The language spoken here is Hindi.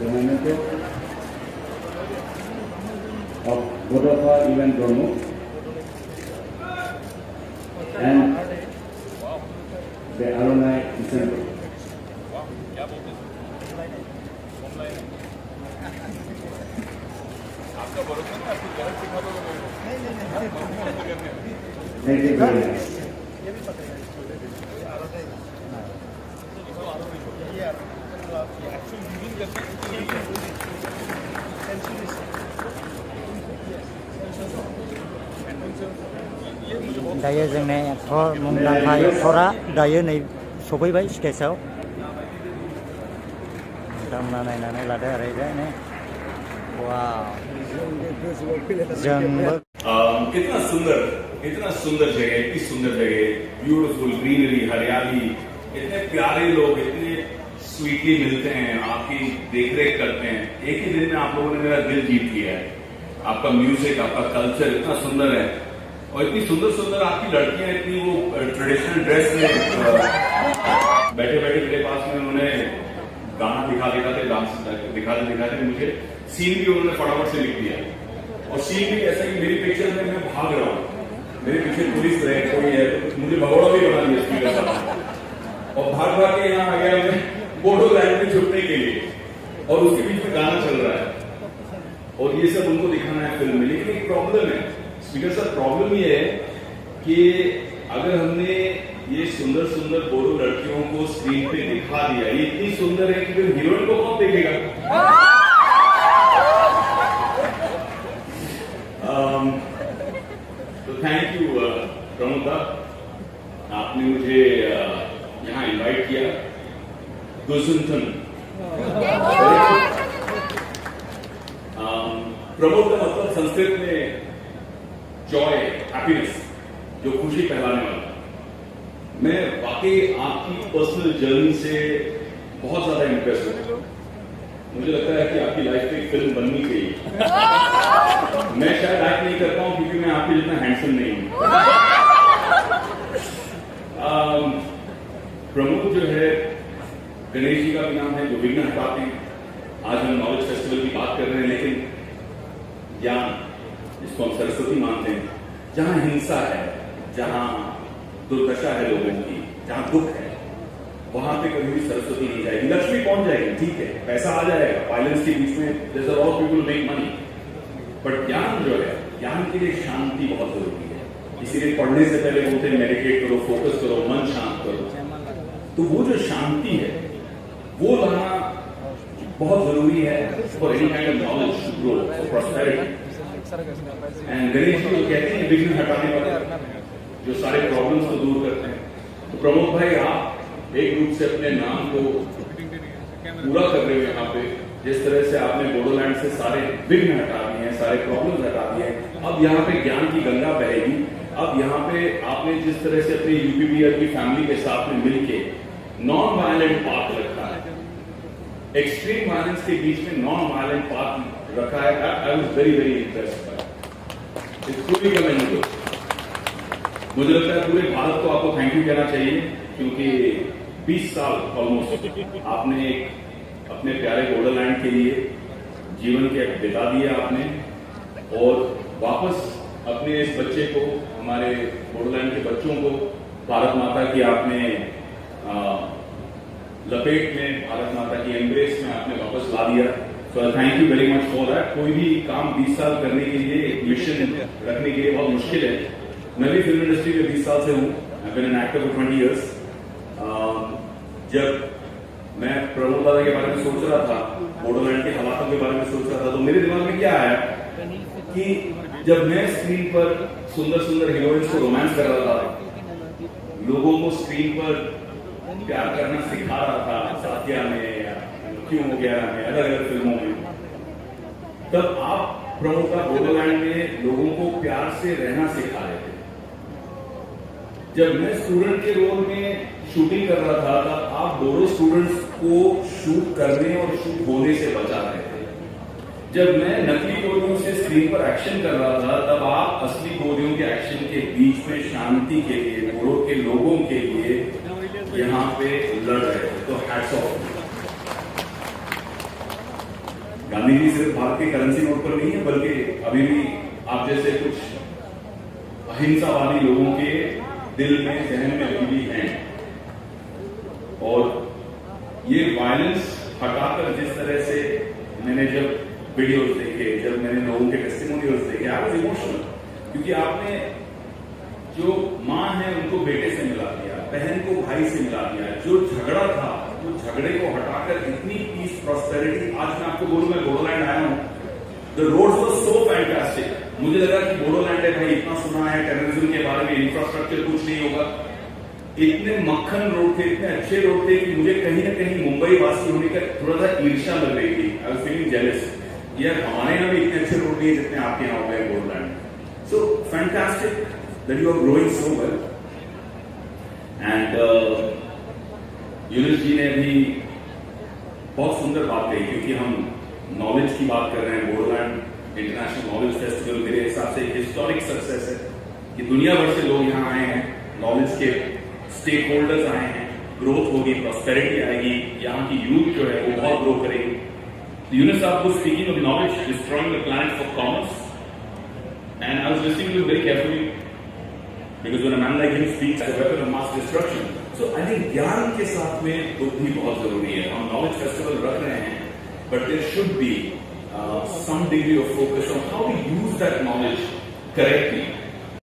the memento of Godofar Ivan Bromo and the alumni assembly. Thank you very much. दायो जोंनि एक्टर मुंदांखा एक्टरा दायो नै सफैबाय स्टेजआव दामना नायनानै लादो ओरैजाय वाव जोंबो कितना सुंदर जगह, इतनी सुंदर जगह, ब्यूटीफुल ग्रीनरी, हरियाली, इतने प्यारे लोग, इतने स्वीटली मिलते हैं, आपकी देखरेख करते हैं। एक ही दिन में आप लोगों ने मेरा दिल जीत लिया है। आपका म्यूजिक, आपका कल्चर इतना सुंदर है और इतनी सुंदर आपकी लड़कियां, इतनी वो ट्रेडिशनल ड्रेस में बैठे मेरे पास में उन्होंने गाना दिखाते डांस दिखाते मुझे सीन भी उन्होंने फटाफट से लिख दिया और सीन भी ऐसा कि मेरी पिक्चर में मैं भाग रहा हूँ, मेरे पीछे पुलिस रहे कोई है, मुझे भगोड़ा भी बना दिया स्पीकर साहब और भाग के यहाँ आ गया मैं बोडो लैंड में छुपने के लिए और उसके बीच में गाना चल रहा है और ये सब उनको दिखाना है फिल्म में। लेकिन एक प्रॉब्लम है स्पीकर साहब, प्रॉब्लम ये है कि अगर हमने ये सुंदर बोडो लड़कियों को स्क्रीन पे दिखा दिया, ये इतनी सुंदर है कि फिर हीरोइन को कौन देखेगा? तो थैंक यू प्रमोद दा, आपने मुझे यहाँ इनवाइट किया। गुजुंथन प्रमोद का मतलब संस्कृत में जॉय, हैप्पीनेस, जो खुशी फैलाने वाला। मैं वाकई आपकी पर्सनल जर्नी से बहुत ज्यादा इंप्रेस हूं। मुझे लगता है कि आपकी लाइफ में एक फिल्म बननी चाहिए। मैं शायद एक्ट नहीं कर पाऊं क्योंकि मैं आपके जितना हैंडसम नहीं हूं। प्रमुख जो है गणेश जी का भी नाम है जो विघ्न हटाते हैं। आज हम नॉलेज फेस्टिवल की बात कर रहे हैं, लेकिन ज्ञान जिसको हम सरस्वती मानते हैं, जहां हिंसा है, जहां दुर्दशा है लोगों की, जहां दुख है, वहां पे कभी भी सरस्वती नहीं जाएगी। लक्ष्मी पहुंच जाएगी, ठीक है, पैसा आ जाएगा, वायलेंस के बीच में there are lot of people make money, but ज्ञान जो है, ज्ञान के लिए शांति बहुत जरूरी है। इसीलिए पढ़ने से पहले बोलते हैं मेडिटेट करो, फोकस करो, मन शांत करो। तो वो जो शांति है वो लाना बहुत जरूरी है for any kind of knowledge to grow, for prosperity. And Ganesh ji तो कहते हैं विघ्न हटाने वाले, जो सारे प्रॉब्लम्स को दूर करते हैं। तो प्रमोद भाई, आप एक रूप से अपने नाम को पूरा कर रहे हो यहाँ पे, जिस तरह से आपने बोडोलैंड से सारे विघ्न हटा दिए हैं, सारे प्रॉब्लम्स हटा दिए हैं। अब यहाँ पे ज्ञान की गंगा बहेगी। अब यहाँ पे आपने जिस तरह से अपने यूपीबीआर की फैमिली के साथ में मिलके नॉन वायलेंट पाथ रखा है, एक्सट्रीम वायलेंस के बीच में नॉन वायलेंट पाथ रखा है, I was very impressed. It's truly commendable. मुझे लगता है पूरे भारत को आपको थैंक यू कहना चाहिए, क्योंकि 20 साल ऑलमोस्ट आपने अपने प्यारे बोडोलैंड के लिए जीवन के बिता दिए आपने, और वापस अपने इस बच्चे को, हमारे बोडोलैंड के बच्चों को भारत माता की आपने लपेट में, भारत माता की एम्ब्रेस में आपने वापस ला दिया। So thank you very much for that. कोई भी काम 20 साल करने के लिए, एक मिशन रखने के लिए बहुत मुश्किल है। मैं भी फिल्म इंडस्ट्री में 20 साल से हूँ, I been an actor for 20 years। जब मैं प्रमोद दादा के बारे में सोच रहा था, बोडोलैंड के हालातों के बारे में सोच रहा था, तो मेरे दिमाग में क्या आया कि जब मैं स्क्रीन पर सुंदर हीरोइंस को रोमांस कर रहा था, लोगों को स्क्रीन पर प्यार करना सिखा रहा था, साथिया में या क्यों वगैरह में, अलग अलग फिल्मों में, तब आप प्रमोद का बोडोलैंड में लोगों को प्यार से रहना सिखा रहे थे। जब मैं स्टूडेंट के रोल में शूटिंग कर रहा था, तब आप बोडो स्टूडेंट्स को शूट करने और शूट होने से बचा रहे थे। जब मैं नकली गोलियों से स्क्रीन पर एक्शन कर रहा था, तब आप असली गोलियों के एक्शन के बीच में शांति के लिए, बोडो के लोगों के लिए यहाँ पे लड़ रहे थे। तो हैट्स ऑफ। गांधी जी सिर्फ भारत के करेंसी नोट पर नहीं है, बल्कि अभी भी आप जैसे कुछ अहिंसावादी लोगों के दिल में, जहन में अभी भी हैं। और ये वायलेंस हटाकर जिस तरह से मैंने जब वीडियोस देखे, जब मैंने लोगों के टेस्टिमोनियल्स देखे, आई वाज इमोशनल, क्योंकि आपने जो माँ है उनको बेटे से मिला दिया, बहन को भाई से मिला दिया, जो झगड़ा था वो झगड़े को हटाकर इतनी पीस, प्रॉस्पेरिटी। आज मैं आपको बोलूं, मैं बोडोलैंड आया हूं, the roads were so fantastic. मुझे लगा कि बोडोलैंड है भाई, इतना सुना है टेररिज्म के बारे में, इंफ्रास्ट्रक्चर कुछ नहीं होगा। इतने मक्खन रोड थे, इतने अच्छे रोड थे कि मुझे कहीं ना कहीं मुंबई वासी होने का थोड़ा सा ईर्ष्या लग रही थी। आई वाज फीलिंग जेलस, यार हमारे यहाँ भी इतने अच्छे रोड नहीं है जितने आपके यहाँ हो गए Bodoland. So fantastic that you are growing so well. And Yunus ji ने भी बहुत सुंदर बात कही, क्योंकि हम नॉलेज की बात कर रहे हैं। बोडोलैंड इंटरनेशनल नॉलेज फेस्टिवल मेरे हिसाब से एक हिस्टोरिक सक्सेस है कि दुनिया भर से लोग यहाँ आए हैं, नॉलेज के स्टेक होल्डर्स आए हैं, ग्रोथ होगी, प्रॉस्पेरिटी आएगी, यहाँ की यूथ जो है वो बहुत ग्रो करेगी। यूनुस साहब was speaking of knowledge destroying the planet for commerce, and I was listening to him very carefully. Because when a man like him speaks as a weapon of mass destruction, so I think ज्ञान के साथ में बुद्धि बहुत जरूरी है। हम नॉलेज फेस्टिवल रख रहे हैं, but there should be some degree of focus on how we use that knowledge correctly.